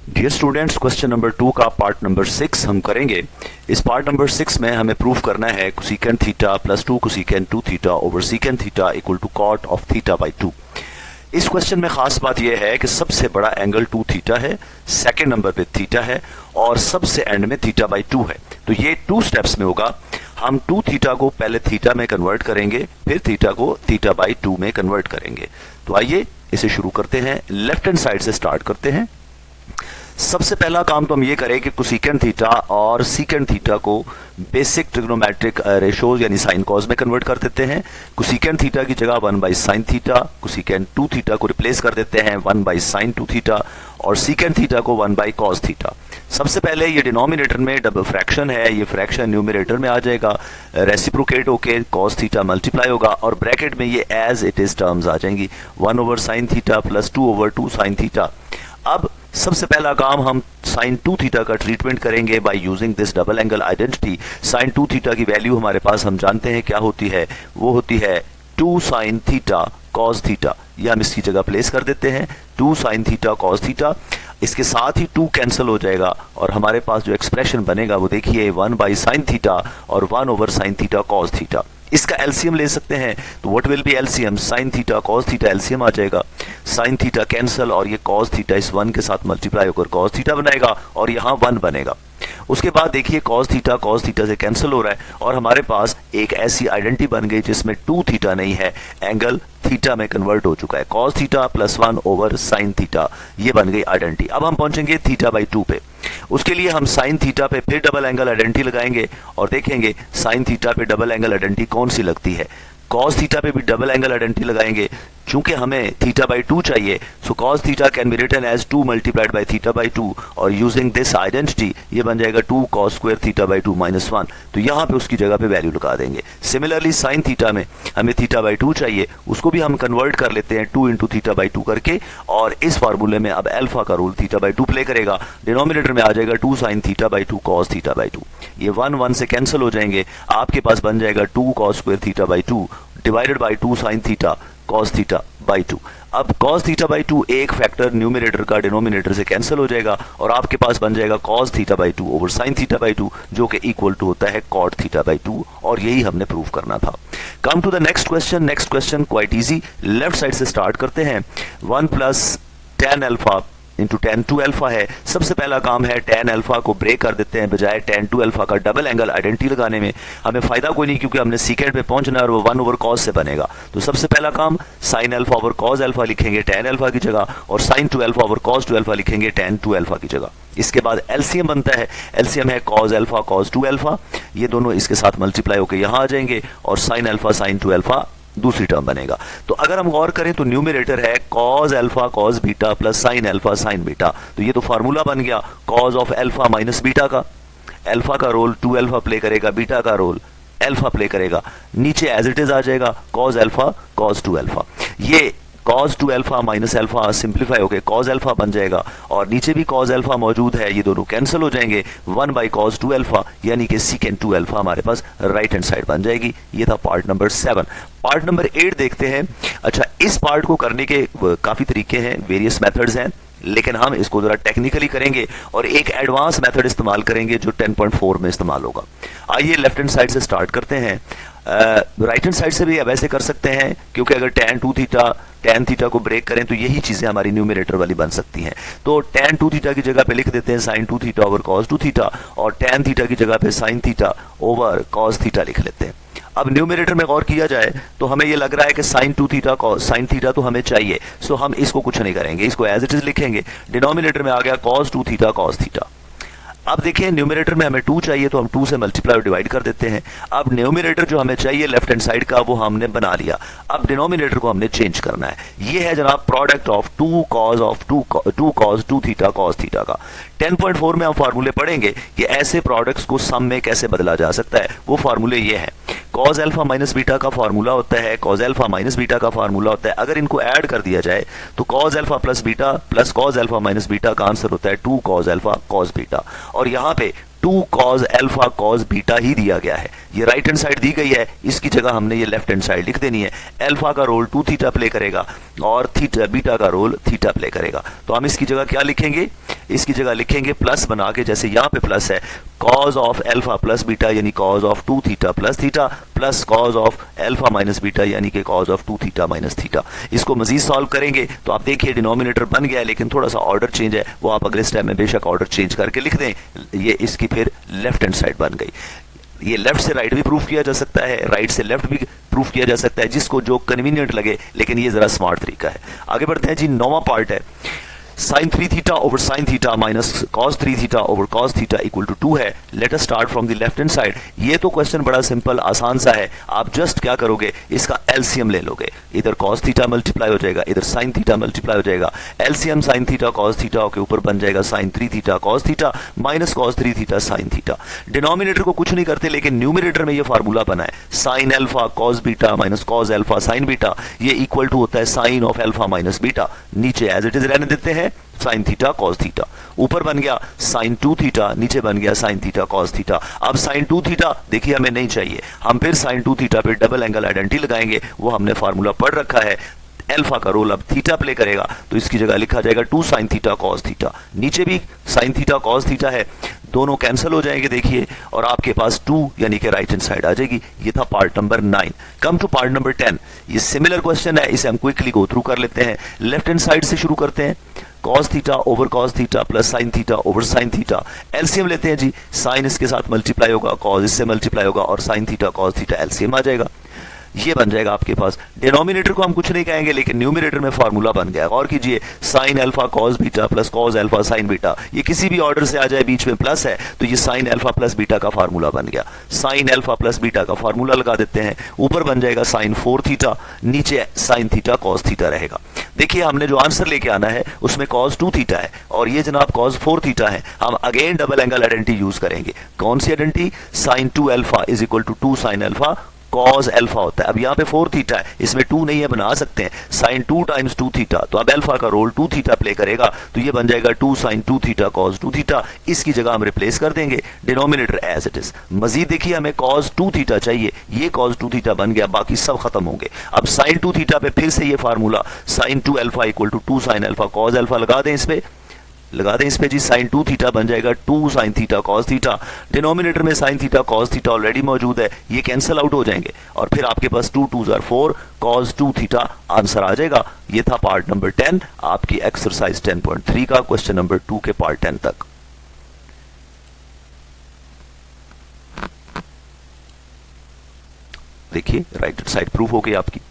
Dear students, question number 2 का part number 6 हम करेंगे। इस पार्ट नंबर 6 में हमें प्रूफ करना है cosecant theta plus 2 cosecant 2 theta over secant theta equal to cot of theta by 2। इस क्वेश्चन में खास बात यह है कि सबसे बड़ा एंगल 2 थीटा है, सेकेंड नंबर पे थीटा है और सबसे एंड में थीटा बाई 2 है। तो ये 2 स्टेप्स में होगा। हम 2 थीटा को पहले थीटा में कन्वर्ट करेंगे, फिर थीटा को थीटा बाई 2 में कन्वर्ट करेंगे। तो आइए इसे शुरू करते हैं। लेफ्ट हैंड साइड से स्टार्ट करते हैं। सबसे पहला काम तो हम ये करें कि कोसेकेंट थीटा और सेकेंट थीटा को बेसिक ट्रिग्नोमेट्रिक रेशोज यानी साइन कॉस में कन्वर्ट कर देते हैं। कोसेकेंट थीटा की जगह 1 by sine theta, cosecant 2 theta को रिप्लेस कर देते हैं 1 बाई साइन 2 थीटा और सेकेंट थीटा को 1 बाई कॉस थीटा। सबसे पहले ये डिनोमिनेटर में डबल फ्रैक्शन है, ये फ्रैक्शन न्यूमरेटर में आ जाएगा, रेसिप्रोकेट होके कॉस थीटा मल्टीप्लाई होगा और ब्रैकेट में ये एज इट इज टर्म्स आ जाएंगी 1 over sine theta plus 2 over 2 sine theta. अब सबसे पहला काम हम साइन 2 थीटा का ट्रीटमेंट करेंगे by using this double angle identity. Sine 2 theta की वैल्यू हमारे पास हम जानते हैं क्या होती है, वो होती है 2 साइन थीटा कॉस थीटा। ये हम इसकी जगह प्लेस कर देते हैं 2 साइन थीटा कॉस थीटा। इसके साथ ही 2 कैंसिल हो जाएगा और हमारे पास जो एक्सप्रेशन बनेगा वो देखिए 1 बाई साइन थीटा और 1 over sine theta cos theta. इसका एलसीएम ले सकते हैं, तो what will be LCM, sine theta cos theta LCM आ जाएगा। साइन थीटा कैंसिल और ये कॉस थीटा इस 1 के साथ मल्टीप्लाई होकर कॉस थीटा बनाएगा और यहाँ 1 बनेगा। उसके बाद देखिए कॉस थीटा से कैंसिल हो रहा है और हमारे पास एक ऐसी आइडेंटिटी बन गई जिसमें 2 थीटा नहीं है, एंगल थीटा में कन्वर्ट हो चुका है। Cos theta plus 1 over sine theta, ये बन गई आइडेंटिटी। अब हम पहुंचेंगे थीटा बाई 2 पे। उसके लिए हम साइन थीटा पे फिर डबल एंगल आइडेंटिटी लगाएंगे और देखेंगे साइन थीटा पे डबल एंगल आइडेंटिटी कौन सी लगती है। कॉस थीटा पे भी डबल एंगल आइडेंटिटी लगाएंगे। चूंकि हमें थीटा बाई 2 चाहिए, so cos theta can be written as 2 multiplied by theta by 2 और यूजिंग दिस आइडेंटिटी ये बन जाएगा 2 cos square theta by 2 minus 1। तो यहाँ पे उसकी जगह पे वैल्यू लगा देंगे। सिमिलरली साइन थीटा में हमें थीटा बाई 2 चाहिए, उसको भी हम कन्वर्ट कर लेते हैं 2 इंटू थीटा बाई 2 करके और इस फार्मूले में अब अल्फा का रूल थीटा बाई 2 प्ले करेगा। डिनोमिनेटर में आ जाएगा 2 sine theta by 2 cos theta by 2। ये 1 से कैंसिल हो जाएंगे, आपके पास बन जाएगा 2 cos square theta by 2 divided by 2 sine theta cos theta by 2। अब कॉस थीटा बाई 2 एक फैक्टर न्यूमरेटर का डिनोमिनेटर से कैंसिल हो जाएगा और आपके पास बन जाएगा cos theta by 2 over sine theta by 2 जो कि इक्वल टू होता है कॉट थीटा बाई 2 और यही हमने प्रूव करना था। Come to the next question. Next question quite easy. Left side से स्टार्ट करते हैं। 1 plus tan alpha into tan 2 alpha है। सबसे पहला काम है tan अल्फा को ब्रेक कर देते हैं बजाय tan 2 अल्फा का डबल एंगल आइडेंटिटी लगाने में। हमें फायदा कोई नहीं क्योंकि हमने सीकेंड पे पहुंचना है और वो 1 ओवर कॉस से बनेगा। तो सबसे पहला काम sine alpha over cos alpha लिखेंगे tan अल्फा की जगह और sine 2 alpha over cos 2 alpha लिखेंगे tan 2 अल्फा की जगह। इसके बाद एलसीएम बनता है, एलसीएम है कॉस अल्फा कॉस 2 अल्फा, ये दोनों इसके साथ मल्टीप्लाई होकर यहां आ जाएंगे और साइन अल्फा साइन 2 अल्फा दूसरी टर्म बनेगा। तो अगर हम गौर करें तो न्यूमरेटर है cos alpha cos beta plus sine alpha sign beta. तो ये तो फार्मूला बन गया cos of alpha minus beta का। अल्फा का रोल 2 अल्फा प्ले करेगा, बीटा का रोल अल्फा प्ले करेगा। नीचे एज इट इज आ जाएगा कॉस अल्फा कॉस 2 अल्फा। ये cos 2 alpha minus alpha simplify होकर cos अल्फा बन जाएगा और नीचे भी cos अल्फा मौजूद है, ये दोनों कैंसिल हो जाएंगे 1 बाई cos 2 अल्फा यानी कि सेकेंट 2 अल्फा हमारे पास राइट हैंड साइड बन जाएगी। ये था पार्ट नंबर 7। पार्ट नंबर 8 देखते हैं। अच्छा, इस पार्ट को करने के काफी तरीके हैं, वेरियस मेथड्स हैं, लेकिन हम इसको जरा टेक्निकली करेंगे और एक एडवांस मेथड इस्तेमाल करेंगे जो 10.4 में इस्तेमाल होगा। आइए लेफ्ट हैंड साइड से स्टार्ट करते हैं। राइट हैंड साइड से भी वैसे कर सकते हैं क्योंकि अगर tan 2 थीटा tan थीटा को ब्रेक करें तो यही चीजें हमारी न्यूमरेटर वाली बन सकती हैं। तो tan 2 थीटा की जगह पे लिख देते हैं sin 2 theta over cos 2 theta और tan थीटा की जगह पे sin theta over cos theta लिख लेते हैं। अब न्यूमरेटर में गौर किया जाए तो हमें ये लग रहा है कि sin 2 थीटा sin थीटा तो हमें चाहिए, सो हम इसको कुछ नहीं करेंगे, इसको एज इट इज लिखेंगे। डिनोमिनेटर में आ गया cos 2 थीटा cos थीटा। अब देखिए न्यूमरेटर में हमें 2 चाहिए तो हम 2 से मल्टीप्लाई और डिवाइड कर देते हैं। अब न्यूमरेटर जो हमें चाहिए लेफ्ट हैंड साइड का वो हमने बना लिया। अब डिनोमिनेटर को हमने चेंज करना है। ये है जनाब product of 2 cos 2 theta cos theta का। 10.4 में हम फार्मूले पढ़ेंगे कि ऐसे प्रोडक्ट्स को सम में कैसे बदला जा सकता है। वो फार्मूले ये हैं, cos अल्फा माइनस बीटा का फार्मूला होता है, cos अल्फा माइनस बीटा का फार्मूला होता है। अगर इनको ऐड कर दिया जाए तो cos alpha plus beta plus cos alpha minus beta का आंसर होता है 2 cos अल्फा cos बीटा और यहाँ पे 2 cos अल्फा cos बीटा ही दिया गया है। ये राइट हैंड साइड दी गई है, इसकी जगह हमने ये लेफ्ट हैंड साइड लिख देनी है। अल्फा का रोल 2 थीटा प्ले करेगा और थीटा बीटा का रोल थीटा प्ले करेगा। तो हम इसकी जगह क्या लिखेंगे, इसकी जगह लिखेंगे प्लस बना के, जैसे यहां पे प्लस है cos of alpha plus beta यानी cos of 2 theta plus theta plus cos of alpha minus beta यानी कि cos of 2 theta minus theta. इसको मजीद सॉल्व करेंगे तो आप देखिए डिनोमिनेटर बन गया है, लेकिन थोड़ा सा ऑर्डर चेंज है, वो आप अगले स्टेप में बेशक ऑर्डर चेंज करके लिख दें। ये इसकी फिर लेफ्ट हैंड साइड बन गई। ये लेफ्ट से राइट भी प्रूफ किया जा सकता है, राइट से लेफ्ट भी प्रूफ किया जा सकता है, जिसको जो कन्वीनियंट लगे, लेकिन ये जरा स्मार्ट तरीका है। आगे बढ़ते हैं जी, 9वां पार्ट है sin 3 theta over sin theta minus cos 3 theta over cos theta equal to 2 है। Let us start from the left hand side. ये तो क्वेश्चन बड़ा सिंपल आसान सा है, आप जस्ट क्या करोगे, इसका एलसीएम ले लोगे। इधर cos थीटा मल्टीप्लाई हो जाएगा, इधर sin थीटा मल्टीप्लाई हो जाएगा। LCM sin theta cos theta के ऊपर बन जाएगा sin 3 theta cos theta minus cos 3 theta sin theta. Denominator को कुछ नहीं करते, लेकिन न्यूमिनेटर में ये फार्मूला बना है sin alpha cos beta minus cos alpha sin beta, ये इक्वल टू होता है sin of alpha minus beta. नीचे एज इट इज रहने देते हैं sin थीटा cos थीटा। ऊपर बन गया sin 2 थीटा, नीचे बन गया sin थीटा cos थीटा। अब sin 2 थीटा देखिए हमें नहीं चाहिए, हम फिर sin 2 थीटा पे डबल एंगल आइडेंटिटी लगाएंगे, वो हमने फार्मूला पढ़ रखा है। अल्फा का रोल अब थीटा प्ले करेगा, तो इसकी जगह लिखा जाएगा 2 sin थीटा cos थीटा। नीचे भी sin थीटा cos थीटा है, दोनों कैंसिल हो जाएंगे देखिए, और आपके पास 2 यानी कि राइट हैंड साइड आ जाएगी। ये था part number 9। Come to part number 10। ये सिमिलर क्वेश्चन है, इसे हम क्विकली गो थ्रू कर लेते हैं। लेफ्ट हैंड साइड से शुरू करते हैं। cos theta over cos theta plus sin theta over sin theta. LCM लेते हैं जी, sin इसके साथ मल्टीप्लाई होगा, cos इससे मल्टीप्लाई होगा और sin theta cos theta LCM आ जाएगा। ये बन जाएगा आपके पास। डिनोमिनेटर को हम कुछ नहीं कहेंगे, लेकिन न्यूमिनेटर में फार्मूला बन गया। और कीजिए sin alpha cos beta plus cos alpha sin beta, ये किसी भी ऑर्डर से आ जाए, बीच में प्लस है तो ये sin अल्फा प्लस बीटा का फार्मूला बन गया। sin अल्फा प्लस बीटा का फार्मूला लगा देते हैं, ऊपर बन जाएगा sin 4 थीटा, नीचे sin थीटा cos थीटा रहेगा। देखिए हमने जो आंसर लेके आना है उसमें cos 2 थीटा है और ये जनाब cos 4 थीटा है। हम again double angle identity use करेंगे। कौन सी identity, sin 2 alpha is equal to 2 sin alpha cos alpha होता है। अब यहाँ पे 4 थीटा है, इसमें 2 नहीं है, बना सकते हैं sin 2 टाइम्स 2 थीटा, तो अब अल्फा का रोल 2 थीटा प्ले करेगा, तो ये बन जाएगा 2 sin 2 थीटा cos 2 थीटा। इसकी जगह हम रिप्लेस कर देंगे डिनोमिनेटर एज इट इज। मजीद देखिए हमें cos 2 थीटा चाहिए, ये cos 2 थीटा बन गया, बाकी सब खत्म होंगे। अब sin 2 थीटा पे फिर से ये formula sin 2 alpha equal to 2 sin alpha cos alpha लगा दें इस पे जी, sin 2 थीटा बन जाएगा 2 sin theta cos theta. Denominator में sin theta cos theta already मौजूद है, ये कैंसिल आउट हो जाएंगे और फिर आपके पास 2 2s are 4 cos 2 theta answer आ जाएगा। ये था पार्ट नंबर 10 आपकी एक्सरसाइज 10.3 का, क्वेश्चन नंबर 2 के पार्ट 10 तक। देखिए राइट साइड प्रूफ हो गई आपकी।